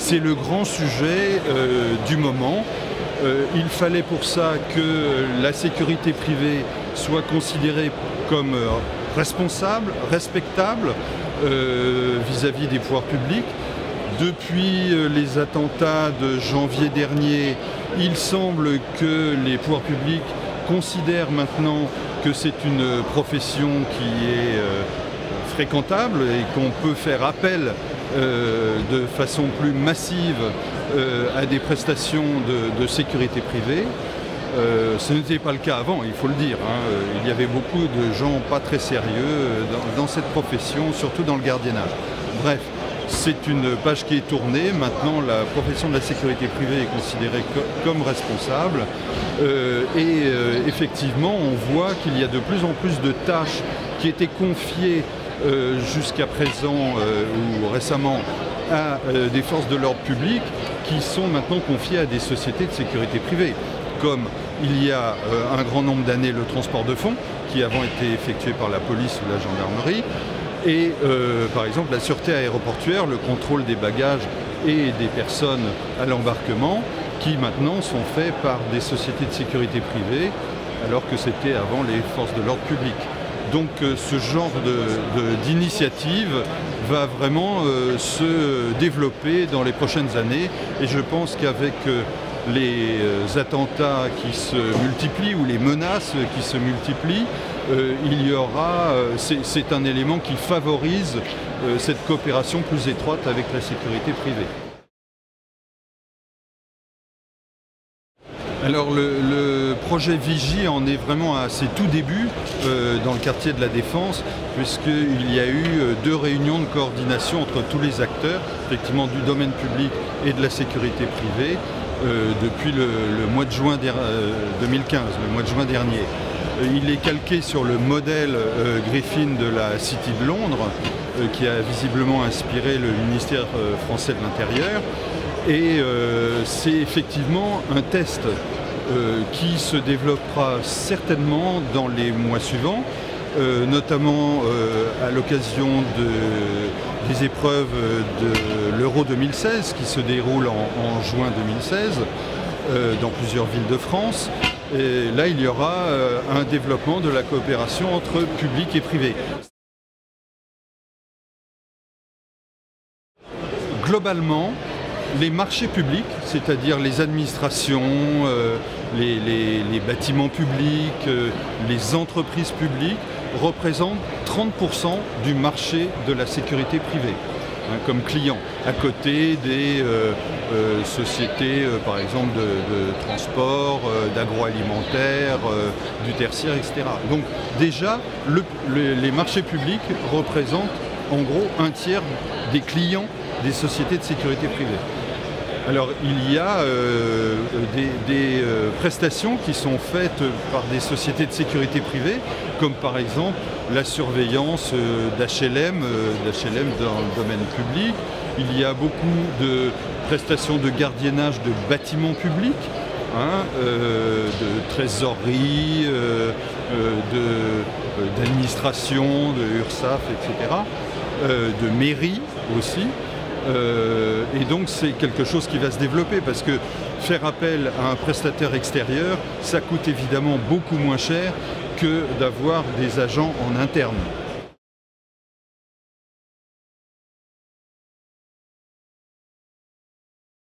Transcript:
c'est le grand sujet du moment. Il fallait pour ça que la sécurité privée soit considérée comme responsable, respectable vis-à-vis des pouvoirs publics. Depuis les attentats de janvier dernier, il semble que les pouvoirs publics considèrent maintenant que c'est une profession qui est fréquentable et qu'on peut faire appel de façon plus massive à des prestations de sécurité privée. Ce n'était pas le cas avant, il faut le dire. Il y avait beaucoup de gens pas très sérieux dans cette profession, surtout dans le gardiennage. Bref, c'est une page qui est tournée. Maintenant, la profession de la sécurité privée est considérée comme responsable. Effectivement, on voit qu'il y a de plus en plus de tâches qui étaient confiées jusqu'à présent ou récemment à des forces de l'ordre public qui sont maintenant confiées à des sociétés de sécurité privée. Comme il y a un grand nombre d'années le transport de fonds, qui avant était effectué par la police ou la gendarmerie, et par exemple la sûreté aéroportuaire, le contrôle des bagages et des personnes à l'embarquement, qui maintenant sont faits par des sociétés de sécurité privée, alors que c'était avant les forces de l'ordre public. Donc ce genre d'initiative va vraiment se développer dans les prochaines années, et je pense qu'avec les attentats qui se multiplient ou les menaces qui se multiplient, il y aura, c'est un élément qui favorise cette coopération plus étroite avec la sécurité privée. Alors le projet Vigie en est vraiment à ses tout débuts dans le quartier de la Défense, puisqu'il y a eu 2 réunions de coordination entre tous les acteurs, effectivement du domaine public et de la sécurité privée, depuis le mois de juin 2015, le mois de juin dernier. Il est calqué sur le modèle Griffin de la City de Londres, qui a visiblement inspiré le ministère français de l'Intérieur. Et c'est effectivement un test qui se développera certainement dans les mois suivants, notamment à l'occasion des épreuves de l'Euro 2016 qui se déroulent en juin 2016 dans plusieurs villes de France. Et là, il y aura un développement de la coopération entre public et privé. Globalement, les marchés publics, c'est-à-dire les administrations, les bâtiments publics, les entreprises publiques, représentent 30% du marché de la sécurité privée, comme clients, à côté des sociétés, par exemple, de transport, d'agroalimentaire, du tertiaire, etc. Donc déjà, les marchés publics représentent en gros 1/3 des clients des sociétés de sécurité privée. Alors il y a des prestations qui sont faites par des sociétés de sécurité privée, comme par exemple la surveillance d'HLM dans le domaine public. Il y a beaucoup de prestations de gardiennage de bâtiments publics, de trésorerie, d'administration, de URSSAF, etc., de mairie aussi. Et donc c'est quelque chose qui va se développer parce que faire appel à un prestataire extérieur, ça coûte évidemment beaucoup moins cher que d'avoir des agents en interne.